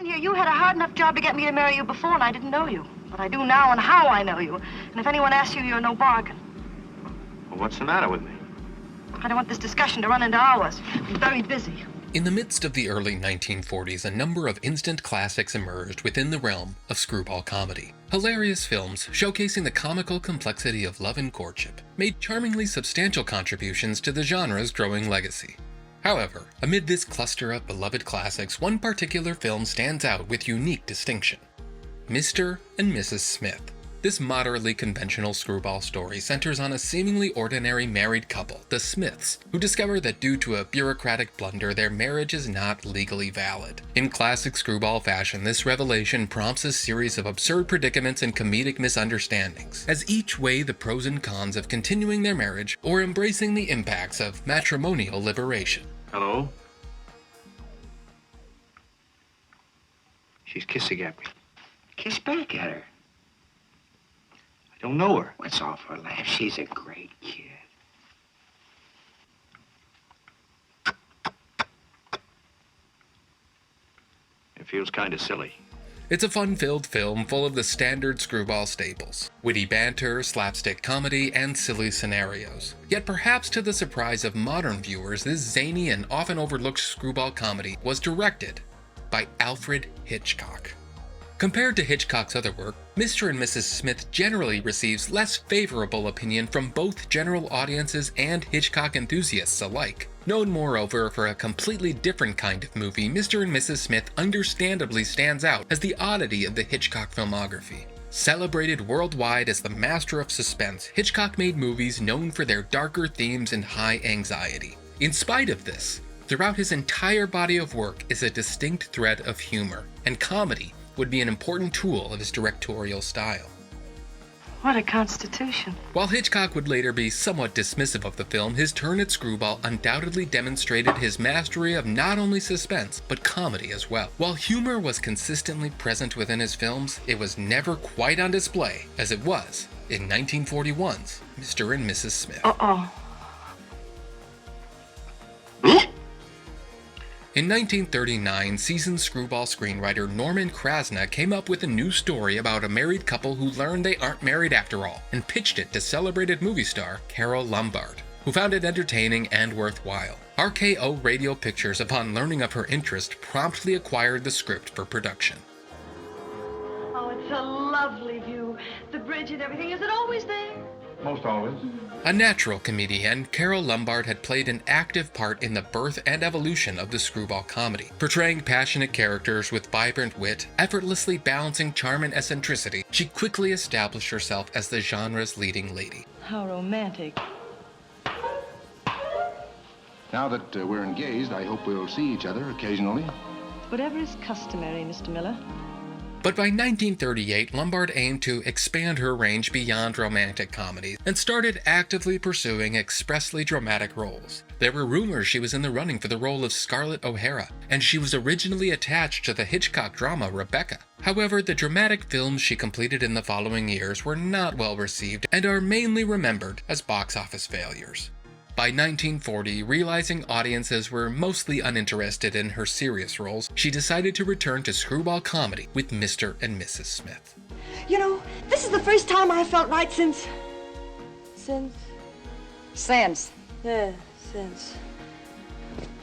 dear, you had a hard enough job to get me to marry you before, and I didn't know you. But I do now and how I know you. And if anyone asks you, you're no bargain. Well, what's the matter with me? I don't want this discussion to run into hours. I'm very busy. In the midst of the early 1940s, a number of instant classics emerged within the realm of screwball comedy. Hilarious films showcasing the comical complexity of love and courtship made charmingly substantial contributions to the genre's growing legacy. However, amid this cluster of beloved classics, one particular film stands out with unique distinction: Mr. and Mrs. Smith. This moderately conventional screwball story centers on a seemingly ordinary married couple, the Smiths, who discover that due to a bureaucratic blunder, their marriage is not legally valid. In classic screwball fashion, this revelation prompts a series of absurd predicaments and comedic misunderstandings, as each weigh the pros and cons of continuing their marriage or embracing the impacts of matrimonial liberation. Hello? She's kissing at me. Kiss back at her. I don't know her. What's off her laugh? She's a great kid. It feels kind of silly. It's a fun-filled film full of the standard screwball staples: witty banter, slapstick comedy, and silly scenarios. Yet perhaps to the surprise of modern viewers, this zany and often overlooked screwball comedy was directed by Alfred Hitchcock. Compared to Hitchcock's other work, Mr. and Mrs. Smith generally receives less favorable opinion from both general audiences and Hitchcock enthusiasts alike. Known moreover for a completely different kind of movie, Mr. and Mrs. Smith understandably stands out as the oddity of the Hitchcock filmography. Celebrated worldwide as the master of suspense, Hitchcock made movies known for their darker themes and high anxiety. In spite of this, throughout his entire body of work is a distinct thread of humor, and comedy would be an important tool of his directorial style. What a constitution. While Hitchcock would later be somewhat dismissive of the film, his turn at screwball undoubtedly demonstrated his mastery of not only suspense, but comedy as well. While humor was consistently present within his films, it was never quite on display as it was in 1941's Mr. and Mrs. Smith. In 1939, seasoned screwball screenwriter Norman Krasna came up with a new story about a married couple who learned they aren't married after all, and pitched it to celebrated movie star Carole Lombard, who found it entertaining and worthwhile. RKO Radio Pictures, upon learning of her interest, promptly acquired the script for production. Oh, it's a lovely view. The bridge and everything. Is it always there? Most always. A natural comedian, Carole Lombard had played an active part in the birth and evolution of the screwball comedy. Portraying passionate characters with vibrant wit, effortlessly balancing charm and eccentricity, she quickly established herself as the genre's leading lady. How romantic. Now that we're engaged, I hope we'll see each other occasionally. Whatever is customary, Mr. Miller. But by 1938, Lombard aimed to expand her range beyond romantic comedies and started actively pursuing expressly dramatic roles. There were rumors she was in the running for the role of Scarlett O'Hara, and she was originally attached to the Hitchcock drama Rebecca. However, the dramatic films she completed in the following years were not well received and are mainly remembered as box office failures. By 1940, realizing audiences were mostly uninterested in her serious roles, she decided to return to screwball comedy with Mr. and Mrs. Smith. You know, this is the first time I felt right since... Yeah, since.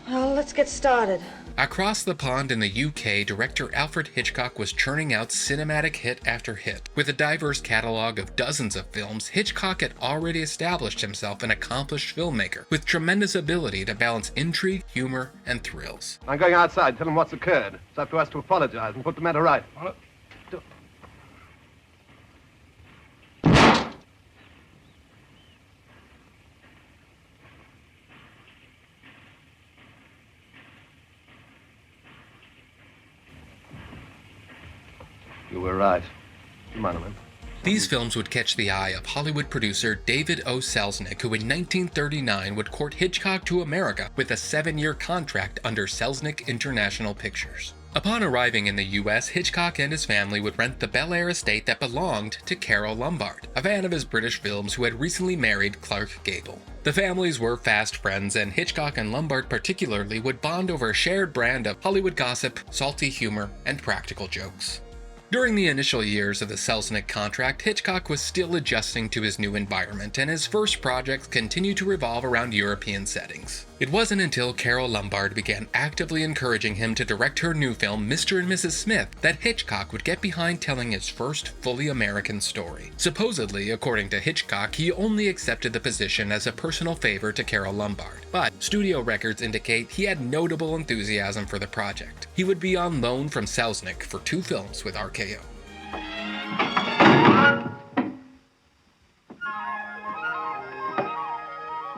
Well, let's get started. Across the pond in the UK, director Alfred Hitchcock was churning out cinematic hit after hit. With a diverse catalog of dozens of films, Hitchcock had already established himself an accomplished filmmaker with tremendous ability to balance intrigue, humor, and thrills. I'm going outside. Tell them what's occurred. It's up to us to apologize and put the matter right. You were right. Come on, man. These films would catch the eye of Hollywood producer David O. Selznick, who in 1939 would court Hitchcock to America with a 7-year contract under Selznick International Pictures. Upon arriving in the U.S., Hitchcock and his family would rent the Bel Air estate that belonged to Carole Lombard, a fan of his British films who had recently married Clark Gable. The families were fast friends, and Hitchcock and Lombard particularly would bond over a shared brand of Hollywood gossip, salty humor, and practical jokes. During the initial years of the Selznick contract, Hitchcock was still adjusting to his new environment, and his first projects continued to revolve around European settings. It wasn't until Carole Lombard began actively encouraging him to direct her new film, Mr. and Mrs. Smith, that Hitchcock would get behind telling his first fully American story. Supposedly, according to Hitchcock, he only accepted the position as a personal favor to Carole Lombard, but studio records indicate he had notable enthusiasm for the project. He would be on loan from Selznick for 2 films with RKO.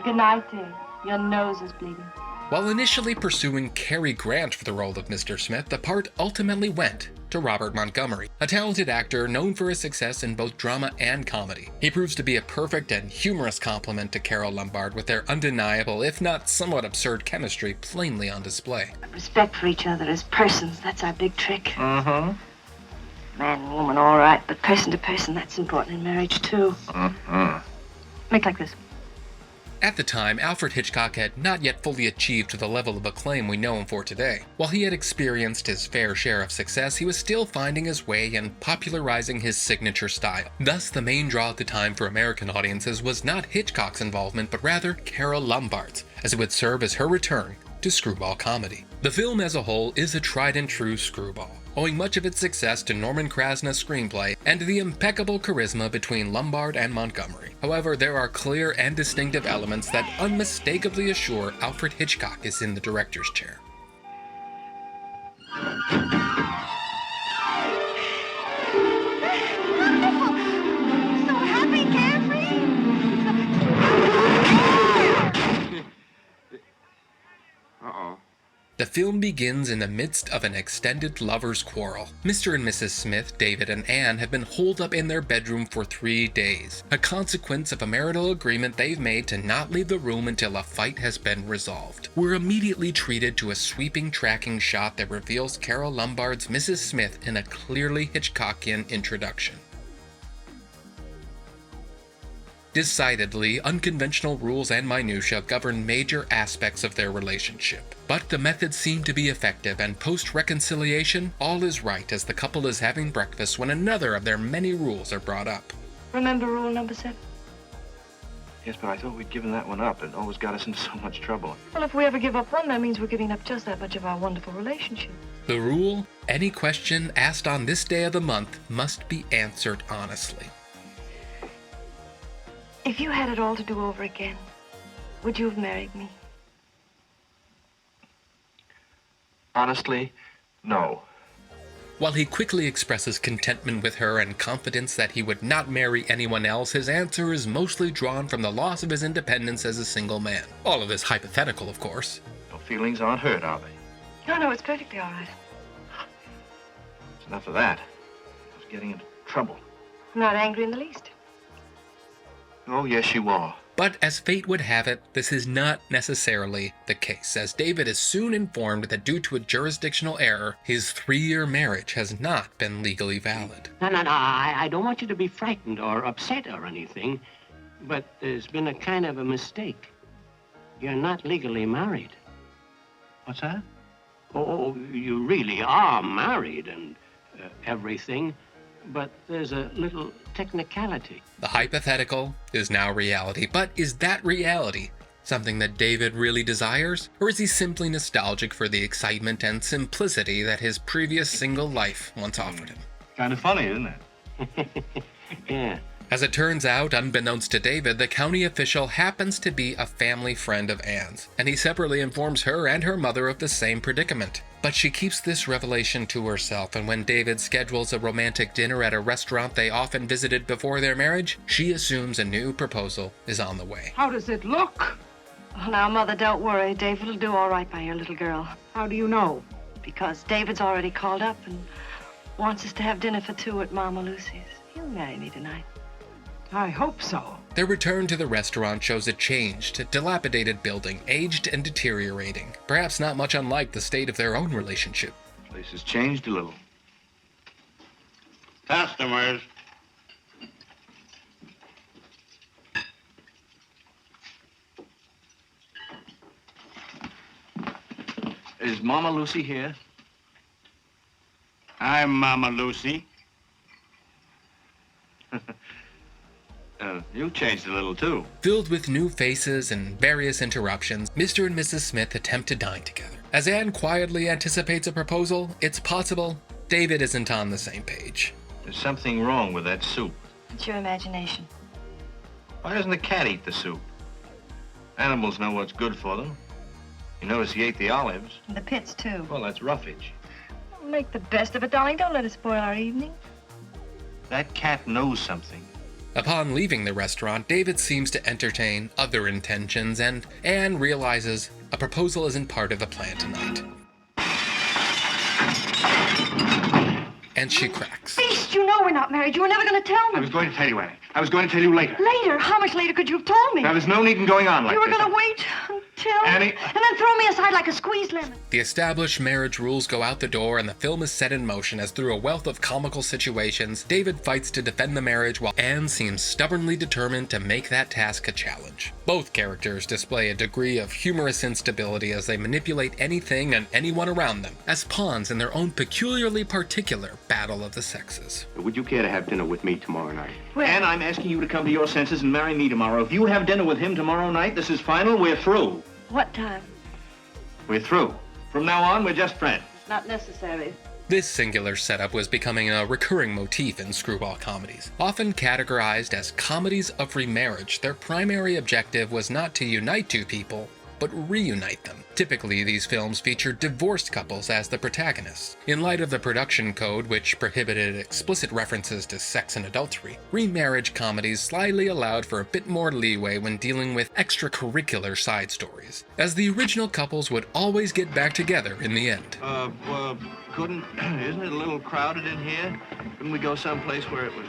Good night, dear. Your nose is bleeding. While initially pursuing Cary Grant for the role of Mr. Smith, the part ultimately went to Robert Montgomery, a talented actor known for his success in both drama and comedy. He proves to be a perfect and humorous complement to Carole Lombard, with their undeniable, if not somewhat absurd chemistry plainly on display. Respect for each other as persons, that's our big trick. Mm-hmm. Man and woman, all right, but person to person, that's important in marriage, too. Mm-hmm. Make like this. At the time, Alfred Hitchcock had not yet fully achieved to the level of acclaim we know him for today. While he had experienced his fair share of success, he was still finding his way and popularizing his signature style. Thus, the main draw at the time for American audiences was not Hitchcock's involvement, but rather Carole Lombard's, as it would serve as her return to screwball comedy. The film as a whole is a tried and true screwball, owing much of its success to Norman Krasna's screenplay and the impeccable charisma between Lombard and Montgomery. However, there are clear and distinctive elements that unmistakably assure Alfred Hitchcock is in the director's chair. So happy, carefree. Uh-oh. The film begins in the midst of an extended lover's quarrel. Mr. and Mrs. Smith, David, and Anne have been holed up in their bedroom for 3 days, a consequence of a marital agreement they've made to not leave the room until a fight has been resolved. We're immediately treated to a sweeping tracking shot that reveals Carole Lombard's Mrs. Smith in a clearly Hitchcockian introduction. Decidedly, unconventional rules and minutiae govern major aspects of their relationship. But the methods seem to be effective, and post-reconciliation, all is right as the couple is having breakfast when another of their many rules are brought up. Remember rule number 7? Yes, but I thought we'd given that one up. It always got us into so much trouble. Well, if we ever give up one, that means we're giving up just that much of our wonderful relationship. The rule: any question asked on this day of the month must be answered honestly. If you had it all to do over again, would you have married me? Honestly, no. While he quickly expresses contentment with her and confidence that he would not marry anyone else, his answer is mostly drawn from the loss of his independence as a single man. All of this hypothetical, of course. Your feelings aren't hurt, are they? No, it's perfectly all right. It's enough of that. I was getting into trouble. I'm not angry in the least. Oh, yes, you are. But as fate would have it, this is not necessarily the case, as David is soon informed that due to a jurisdictional error, his 3-year marriage has not been legally valid. No, I don't want you to be frightened or upset or anything, but there's been a kind of a mistake. You're not legally married. What's that? Oh, you really are married and everything, but there's a little technicality. The hypothetical is now reality, but is that reality something that David really desires? Or is he simply nostalgic for the excitement and simplicity that his previous single life once offered him? Kind of funny, isn't it? Yeah. As it turns out, unbeknownst to David, the county official happens to be a family friend of Anne's, and he separately informs her and her mother of the same predicament. But she keeps this revelation to herself, and when David schedules a romantic dinner at a restaurant they often visited before their marriage, she assumes a new proposal is on the way. How does it look? Oh, now, Mother, don't worry. David will do all right by your little girl. How do you know? Because David's already called up and wants us to have dinner for 2 at Mama Lucy's. He'll marry me tonight. I hope so. Their return to the restaurant shows a changed, dilapidated building, aged and deteriorating, perhaps not much unlike the state of their own relationship. Place has changed a little. Customers. Is Mama Lucy here? I'm Mama Lucy. You changed a little, too. Filled with new faces and various interruptions, Mr. and Mrs. Smith attempt to dine together. As Anne quietly anticipates a proposal, it's possible David isn't on the same page. There's something wrong with that soup. It's your imagination. Why doesn't the cat eat the soup? Animals know what's good for them. You notice he ate the olives. And the pits, too. Well, that's roughage. Make the best of it, darling. Don't let it spoil our evening. That cat knows something. Upon leaving the restaurant, David seems to entertain other intentions, and Anne realizes a proposal isn't part of the plan tonight. And she cracks. Beast, you know we're not married. You were never going to tell me. I was going to tell you, Annie. I was going to tell you later. Later? How much later could you have told me? Now, there's no need in going on like You were this. going to wait until... Annie. And then throw me aside like a squeezed lemon. The established marriage rules go out the door, and the film is set in motion as through a wealth of comical situations, David fights to defend the marriage while Anne seems stubbornly determined to make that task a challenge. Both characters display a degree of humorous instability as they manipulate anything and anyone around them, as pawns in their own peculiarly particular battle of the sexes. Would you care to have dinner with me tomorrow night? Where? And I'm asking you to come to your senses and marry me tomorrow. If you have dinner with him tomorrow night, this is final. We're through. What time? We're through. From now on, we're just friends. Not necessary. This singular setup was becoming a recurring motif in screwball comedies. Often categorized as comedies of remarriage, their primary objective was not to unite two people, but reunite them. Typically, these films featured divorced couples as the protagonists. In light of the production code, which prohibited explicit references to sex and adultery, remarriage comedies slyly allowed for a bit more leeway when dealing with extracurricular side stories, as the original couples would always get back together in the end. Isn't it a little crowded in here? Couldn't we go someplace where it was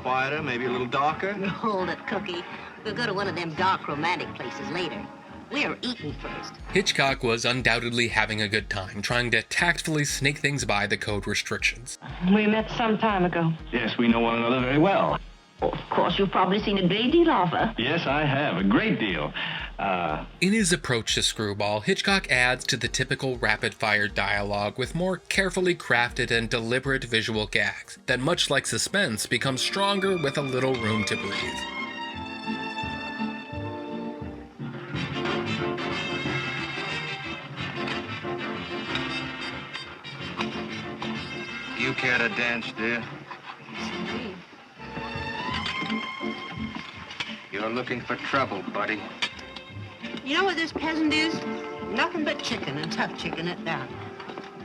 quieter, maybe a little darker? Hold it, Cookie. We'll go to one of them dark romantic places later. We're eating first. Hitchcock was undoubtedly having a good time, trying to tactfully sneak things by the code restrictions. We met some time ago. Yes, we know one another very well. Of course, you've probably seen a great deal of her. Yes, I have. A great deal. In his approach to Screwball, Hitchcock adds to the typical rapid-fire dialogue with more carefully crafted and deliberate visual gags that, much like Suspense, become stronger with a little room to breathe. You care to dance, dear? You're looking for trouble, buddy. You know what this peasant is? Nothing but chicken, and tough chicken at that.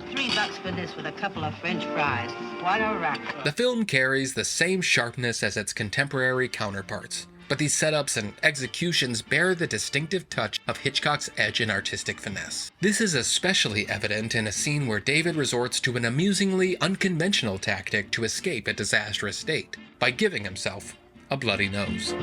$3 for this with a couple of French fries. What a rack. The film carries the same sharpness as its contemporary counterparts, but these setups and executions bear the distinctive touch of Hitchcock's edge and artistic finesse. This is especially evident in a scene where David resorts to an amusingly unconventional tactic to escape a disastrous state, by giving himself a bloody nose.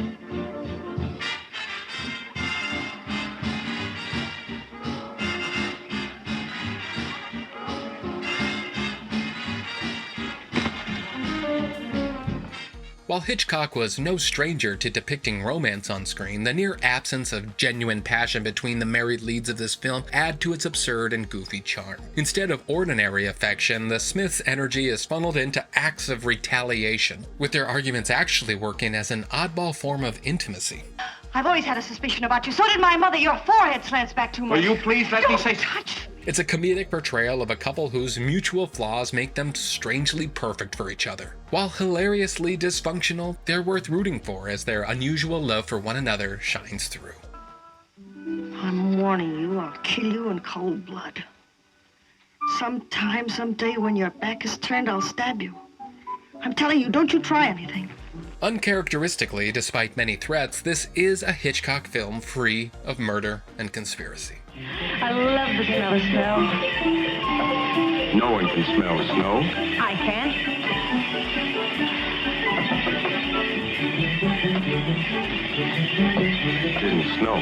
While Hitchcock was no stranger to depicting romance on screen, the near absence of genuine passion between the married leads of this film add to its absurd and goofy charm. Instead of ordinary affection, the Smiths' energy is funneled into acts of retaliation, with their arguments actually working as an oddball form of intimacy. I've always had a suspicion about you. So did my mother. Your forehead slants back too much. Will you please let me say... Touch. It's a comedic portrayal of a couple whose mutual flaws make them strangely perfect for each other. While hilariously dysfunctional, they're worth rooting for as their unusual love for one another shines through. I'm warning you, I'll kill you in cold blood. Sometime, someday, when your back is turned, I'll stab you. I'm telling you, don't you try anything. Uncharacteristically, despite many threats, this is a Hitchcock film free of murder and conspiracy. I love the smell of snow. No one can smell snow. I can. It isn't snow.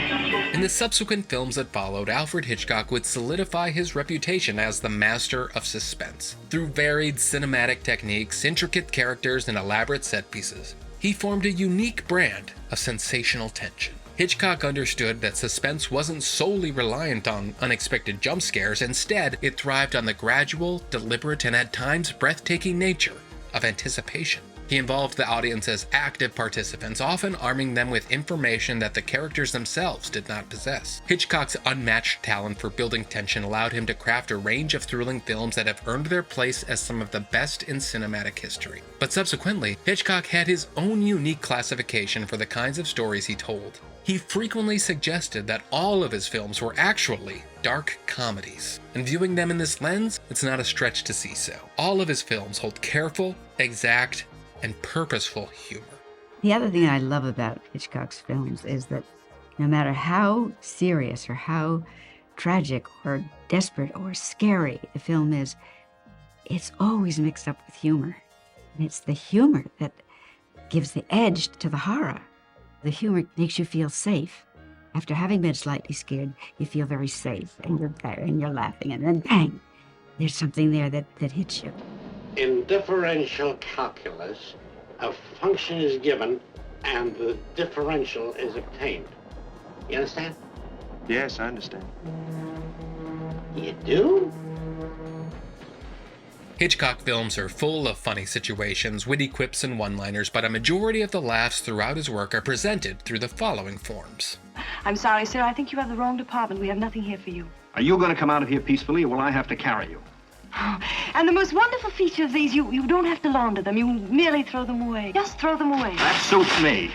In the subsequent films that followed, Alfred Hitchcock would solidify his reputation as the master of suspense. Through varied cinematic techniques, intricate characters, and elaborate set pieces, he formed a unique brand of sensational tension. Hitchcock understood that suspense wasn't solely reliant on unexpected jump scares. Instead, it thrived on the gradual, deliberate, and at times breathtaking nature of anticipation. He involved the audience as active participants, often arming them with information that the characters themselves did not possess. Hitchcock's unmatched talent for building tension allowed him to craft a range of thrilling films that have earned their place as some of the best in cinematic history. But subsequently, Hitchcock had his own unique classification for the kinds of stories he told. He frequently suggested that all of his films were actually dark comedies, and viewing them in this lens, it's not a stretch to see so. All of his films hold careful, exact, and purposeful humor. The other thing I love about Hitchcock's films is that no matter how serious or how tragic or desperate or scary the film is, it's always mixed up with humor. And it's the humor that gives the edge to the horror. The humor makes you feel safe. After having been slightly scared, you feel very safe, and you're laughing, and then bang, there's something there that hits you. In differential calculus, a function is given and the differential is obtained. You understand? Yes, I understand. You do? Hitchcock films are full of funny situations, witty quips, and one-liners, but a majority of the laughs throughout his work are presented through the following forms. I'm sorry, sir. I think you have the wrong department. We have nothing here for you. Are you going to come out of here peacefully, or will I have to carry you? And the most wonderful feature of these, you don't have to launder them. You merely throw them away. Just throw them away. That suits me.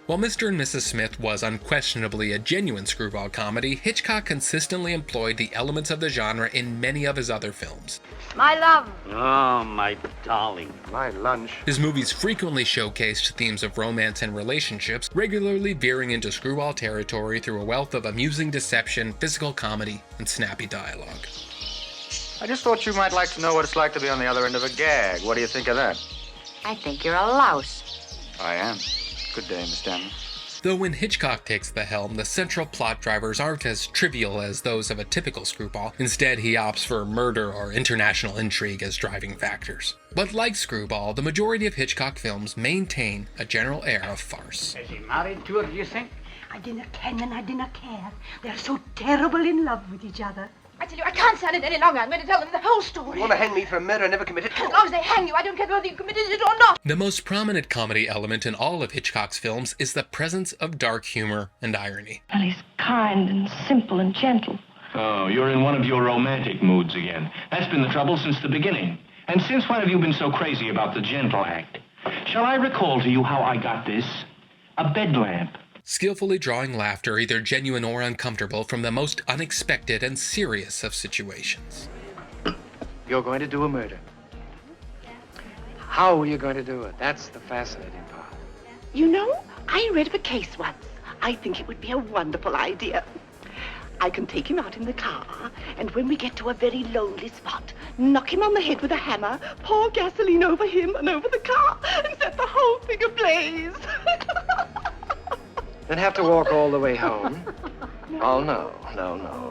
While Mr. and Mrs. Smith was unquestionably a genuine screwball comedy, Hitchcock consistently employed the elements of the genre in many of his other films. My love. Oh, my darling. My lunch. His movies frequently showcased themes of romance and relationships, regularly veering into screwball territory through a wealth of amusing deception, physical comedy, and snappy dialogue. I just thought you might like to know what it's like to be on the other end of a gag. What do you think of that? I think you're a louse. I am. Good day, Miss Stanley. Though when Hitchcock takes the helm, the central plot drivers aren't as trivial as those of a typical screwball. Instead, he opts for murder or international intrigue as driving factors. But like Screwball, the majority of Hitchcock films maintain a general air of farce. Is he married to her, do you think? I didn't ken and I didn't care. They're so terrible in love with each other. I tell you, I can't stand it any longer. I'm going to tell them the whole story. You want to hang me for a murder I never committed? As long as they hang you, I don't care whether you committed it or not. The most prominent comedy element in all of Hitchcock's films is the presence of dark humor and irony. Well, he's kind and simple and gentle. Oh, you're in one of your romantic moods again. That's been the trouble since the beginning. And since when have you been so crazy about the gentle act? Shall I recall to you how I got this? A bed lamp. Skillfully drawing laughter, either genuine or uncomfortable, from the most unexpected and serious of situations. You're going to do a murder. How are you going to do it? That's the fascinating part. You know, I read of a case once. I think it would be a wonderful idea. I can take him out in the car, and when we get to a very lonely spot, knock him on the head with a hammer, pour gasoline over him and over the car, and set the whole thing ablaze. Then have to walk all the way home? Oh, no.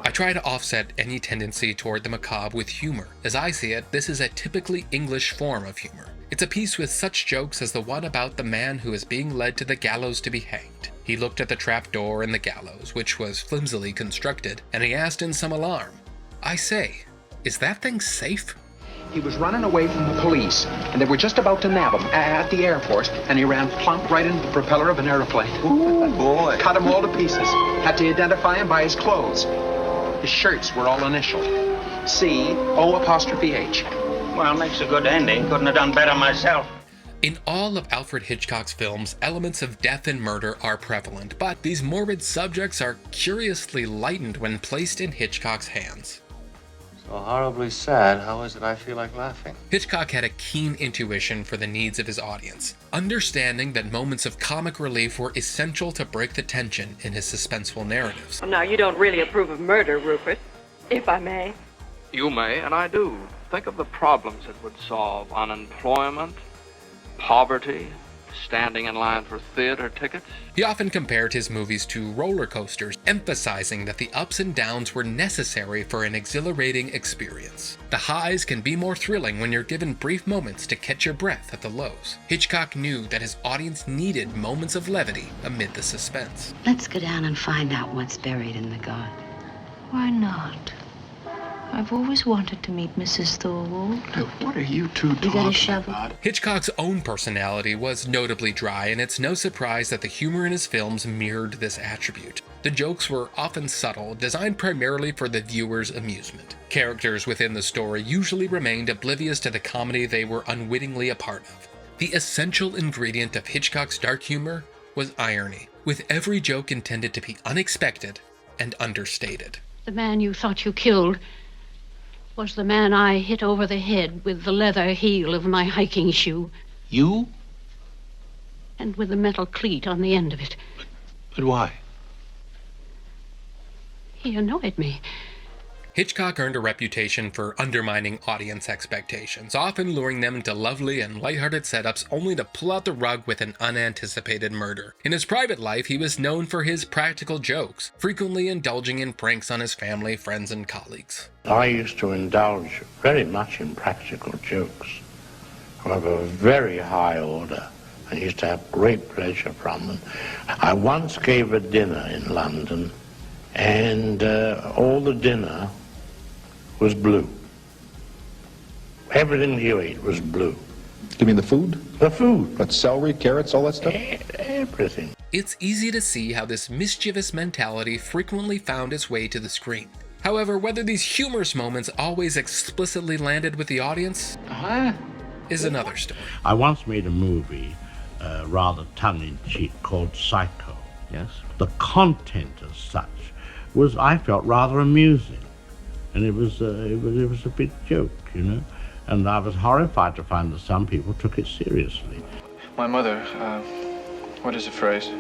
I try to offset any tendency toward the macabre with humor. As I see it, this is a typically English form of humor. It's a piece with such jokes as the one about the man who is being led to the gallows to be hanged. He looked at the trap door in the gallows, which was flimsily constructed, and he asked in some alarm, "I say, is that thing safe?" He was running away from the police, and they were just about to nab him at the airport, and he ran plump right into the propeller of an airplane. Ooh, boy. Cut him all to pieces. Had to identify him by his clothes. His shirts were all initialed. C-O''H. Well, makes a good ending. Couldn't have done better myself. In all of Alfred Hitchcock's films, elements of death and murder are prevalent, but these morbid subjects are curiously lightened when placed in Hitchcock's hands. So horribly sad, how is it I feel like laughing? Hitchcock had a keen intuition for the needs of his audience, understanding that moments of comic relief were essential to break the tension in his suspenseful narratives. Now, you don't really approve of murder, Rupert, if I may. You may, and I do. Think of the problems it would solve: unemployment, poverty, standing in line for theater tickets. He often compared his movies to roller coasters, emphasizing that the ups and downs were necessary for an exhilarating experience. The highs can be more thrilling when you're given brief moments to catch your breath at the lows. Hitchcock knew that his audience needed moments of levity amid the suspense. Let's go down and find out what's buried in the garden. Why not? I've always wanted to meet Mrs. Thorwald. What are you two talking about? Hitchcock's own personality was notably dry, and it's no surprise that the humor in his films mirrored this attribute. The jokes were often subtle, designed primarily for the viewer's amusement. Characters within the story usually remained oblivious to the comedy they were unwittingly a part of. The essential ingredient of Hitchcock's dark humor was irony, with every joke intended to be unexpected and understated. The man you thought you killed was the man I hit over the head with the leather heel of my hiking shoe. You? And with the metal cleat on the end of it. But why? He annoyed me. Hitchcock earned a reputation for undermining audience expectations, often luring them into lovely and lighthearted setups only to pull out the rug with an unanticipated murder. In his private life, he was known for his practical jokes, frequently indulging in pranks on his family, friends, and colleagues. I used to indulge very much in practical jokes of a very high order. I used to have great pleasure from them. I once gave a dinner in London, and all the dinner was blue. Everything you ate was blue. You mean the food? The food. But celery, carrots, all that stuff? Everything. It's easy to see how this mischievous mentality frequently found its way to the screen. However, whether these humorous moments always explicitly landed with the audience is another story. I once made a movie, rather tongue-in-cheek, called Psycho. Yes? The content as such was, I felt, rather amusing. And it was a big joke, you know. And I was horrified to find that some people took it seriously. My mother, what is the phrase?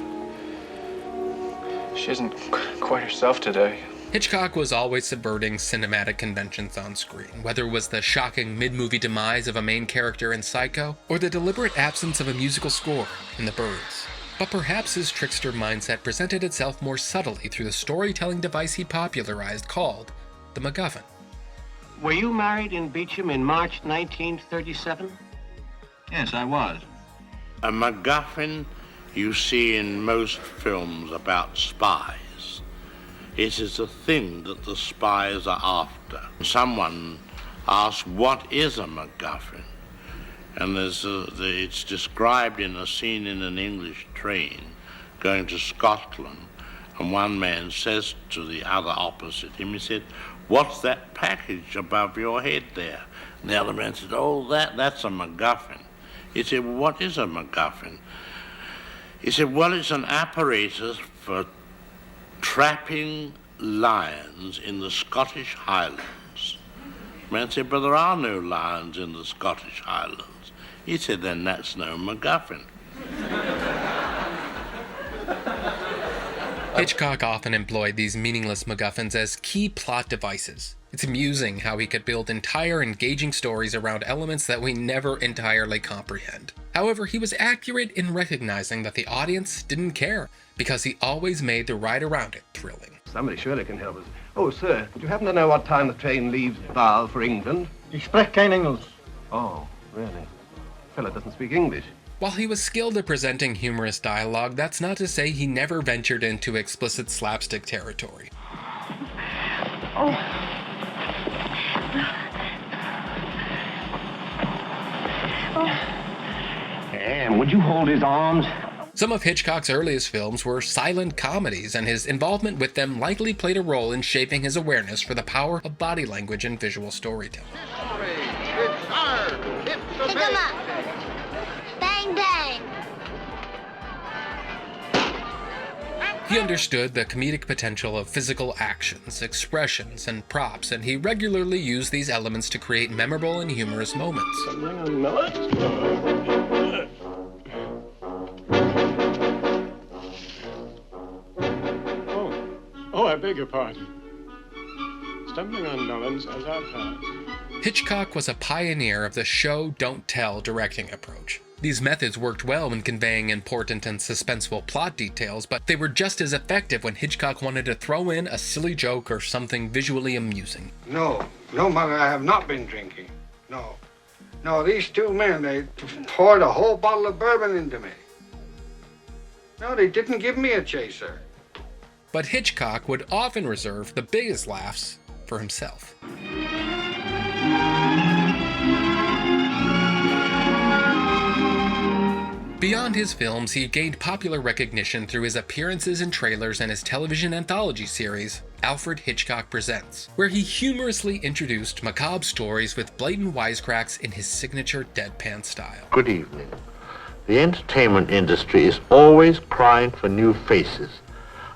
She isn't quite herself today. Hitchcock was always subverting cinematic conventions on screen, whether it was the shocking mid-movie demise of a main character in Psycho, or the deliberate absence of a musical score in The Birds. But perhaps his trickster mindset presented itself more subtly through the storytelling device he popularized called the MacGuffin. Were you married in Beecham in March 1937? Yes, I was. A MacGuffin you see in most films about spies. It is a thing that the spies are after. Someone asked, what is a MacGuffin? And it's described in a scene in an English train going to Scotland. And one man says to the other opposite him, he said, what's that package above your head there? And the other man said, oh, that's a MacGuffin. He said, well, what is a MacGuffin? He said, well, it's an apparatus for trapping lions in the Scottish Highlands. The man said, but there are no lions in the Scottish Highlands. He said, then that's no MacGuffin. Hitchcock often employed these meaningless MacGuffins as key plot devices. It's amusing how he could build entire engaging stories around elements that we never entirely comprehend. However, he was accurate in recognizing that the audience didn't care, because he always made the ride around it thrilling. Somebody surely can help us. Oh, sir, do you happen to know what time the train leaves Basel for England? Ich spreche kein Englisch. Oh, really? Fella doesn't speak English. While he was skilled at presenting humorous dialogue, that's not to say he never ventured into explicit slapstick territory. Oh. And would you hold his arms? Some of Hitchcock's earliest films were silent comedies, and his involvement with them likely played a role in shaping his awareness for the power of body language and visual storytelling. Pick 'em up. Bang, bang. He understood the comedic potential of physical actions, expressions, and props, and he regularly used these elements to create memorable and humorous moments. Oh, I beg your pardon. Stumbling on melons as I pass. Hitchcock was a pioneer of the show don't tell directing approach. These methods worked well when conveying important and suspenseful plot details, but they were just as effective when Hitchcock wanted to throw in a silly joke or something visually amusing. No, Mother, I have not been drinking. No, these two men, they poured a whole bottle of bourbon into me. No, they didn't give me a chaser. But Hitchcock would often reserve the biggest laughs for himself. Beyond his films, he gained popular recognition through his appearances in trailers and his television anthology series, Alfred Hitchcock Presents, where he humorously introduced macabre stories with blatant wisecracks in his signature deadpan style. Good evening. The entertainment industry is always crying for new faces.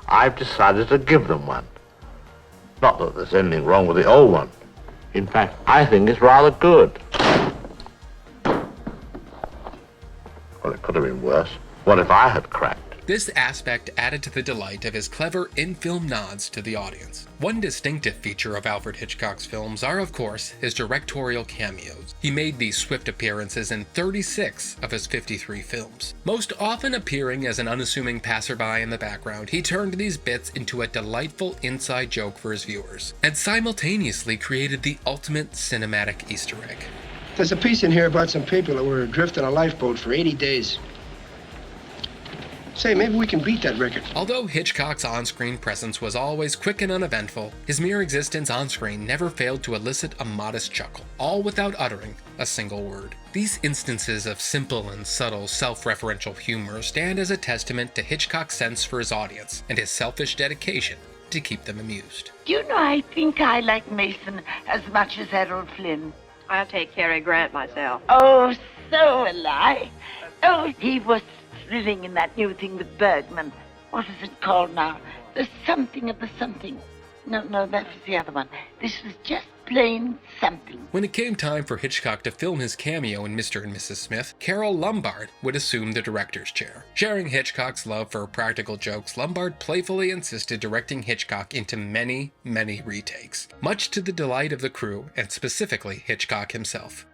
I've decided to give them one. Not that there's anything wrong with the old one. In fact, I think it's rather good. Well, it could have been worse. What if I had cracked? This aspect added to the delight of his clever in-film nods to the audience. One distinctive feature of Alfred Hitchcock's films are, of course, his directorial cameos. He made these swift appearances in 36 of his 53 films. Most often appearing as an unassuming passerby in the background, he turned these bits into a delightful inside joke for his viewers, and simultaneously created the ultimate cinematic Easter egg. There's a piece in here about some people that were adrift on a lifeboat for 80 days. Say, maybe we can beat that record. Although Hitchcock's on-screen presence was always quick and uneventful, his mere existence on-screen never failed to elicit a modest chuckle, all without uttering a single word. These instances of simple and subtle self-referential humor stand as a testament to Hitchcock's sense for his audience and his selfish dedication to keep them amused. Do you know, I think I like Mason as much as Harold Flynn. I'll take Cary Grant myself. Oh, so will I. Oh, he was thrilling in that new thing with Bergman. What is it called now? The something of the something. No, that was the other one. This was just plain something. When it came time for Hitchcock to film his cameo in Mr. and Mrs. Smith, Carole Lombard would assume the director's chair. Sharing Hitchcock's love for practical jokes, Lombard playfully insisted directing Hitchcock into many, many retakes, much to the delight of the crew and specifically Hitchcock himself.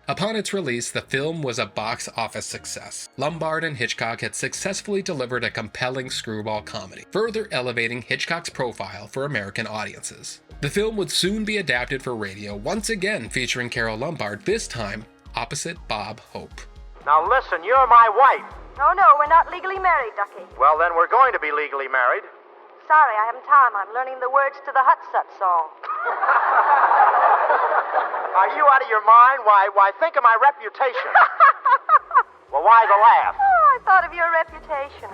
Upon its release, the film was a box office success. Lombard and Hitchcock had successfully delivered a compelling screwball comedy, further elevating Hitchcock's profile for American audiences. The film would soon be adapted for radio, once again featuring Carole Lombard, this time opposite Bob Hope. Now listen, you're my wife. No, we're not legally married, Ducky. Well, then we're going to be legally married. Sorry, I haven't time. I'm learning the words to the Hut-Sut song. Are you out of your mind? Why, think of my reputation. Well, why the laugh? Oh, I thought of your reputation.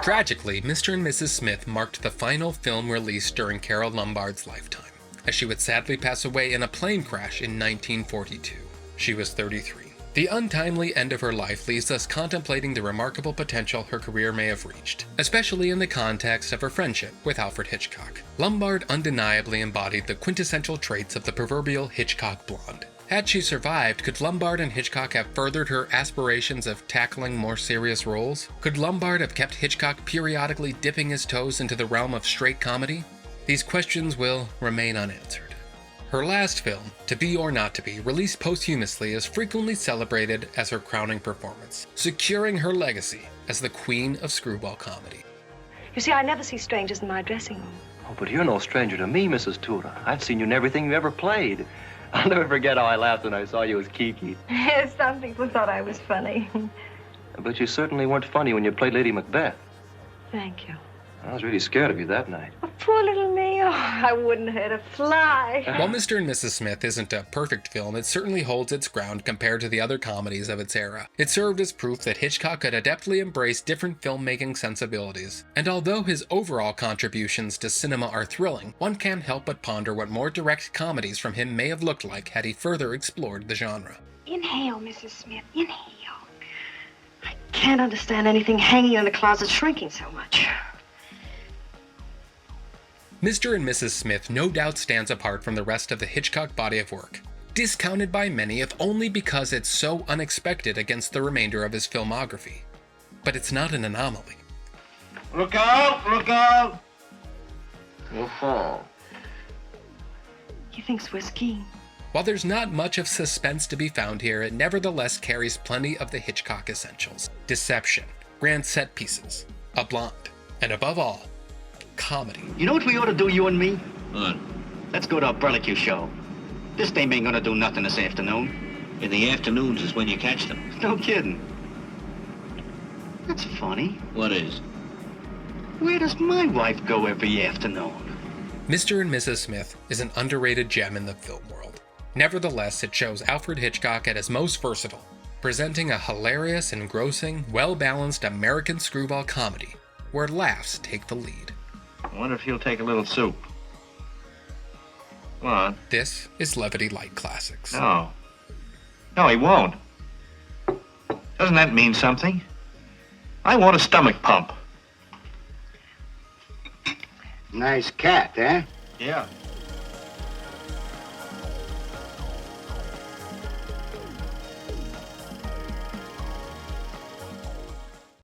Tragically, Mr. and Mrs. Smith marked the final film release during Carole Lombard's lifetime, as she would sadly pass away in a plane crash in 1942. She was 33. The untimely end of her life leaves us contemplating the remarkable potential her career may have reached, especially in the context of her friendship with Alfred Hitchcock. Lombard undeniably embodied the quintessential traits of the proverbial Hitchcock blonde. Had she survived, could Lombard and Hitchcock have furthered her aspirations of tackling more serious roles? Could Lombard have kept Hitchcock periodically dipping his toes into the realm of straight comedy? These questions will remain unanswered. Her last film, To Be or Not to Be, released posthumously, is frequently celebrated as her crowning performance, securing her legacy as the queen of screwball comedy. You see, I never see strangers in my dressing room. Oh, but you're no stranger to me, Mrs. Tudor. I've seen you in everything you ever played. I'll never forget how I laughed when I saw you as Kiki. Some people thought I was funny. But you certainly weren't funny when you played Lady Macbeth. Thank you. I was really scared of you that night. Oh, poor little me. Oh, I wouldn't hurt a fly. While Mr. and Mrs. Smith isn't a perfect film, it certainly holds its ground compared to the other comedies of its era. It served as proof that Hitchcock could adeptly embrace different filmmaking sensibilities. And although his overall contributions to cinema are thrilling, one can't help but ponder what more direct comedies from him may have looked like had he further explored the genre. Inhale, Mrs. Smith, inhale. I can't understand anything hanging in the closet shrinking so much. Mr. and Mrs. Smith no doubt stands apart from the rest of the Hitchcock body of work, discounted by many if only because it's so unexpected against the remainder of his filmography. But it's not an anomaly. Look out! Look out! You'll fall. He thinks we're skiing. While there's not much of suspense to be found here, it nevertheless carries plenty of the Hitchcock essentials. Deception, grand set pieces, a blonde, and above all, comedy. You know what we ought to do, you and me? What? Let's go to a barbecue show. This dame ain't gonna do nothing this afternoon. In the afternoons is when you catch them. No kidding. That's funny. What is? Where does my wife go every afternoon? Mr. and Mrs. Smith is an underrated gem in the film world. Nevertheless, it shows Alfred Hitchcock at his most versatile, presenting a hilarious, engrossing, well-balanced American screwball comedy, where laughs take the lead. I wonder if he'll take a little soup. Come on. This is Levity Light Classics. No. No, he won't. Doesn't that mean something? I want a stomach pump. Nice cat, eh? Yeah.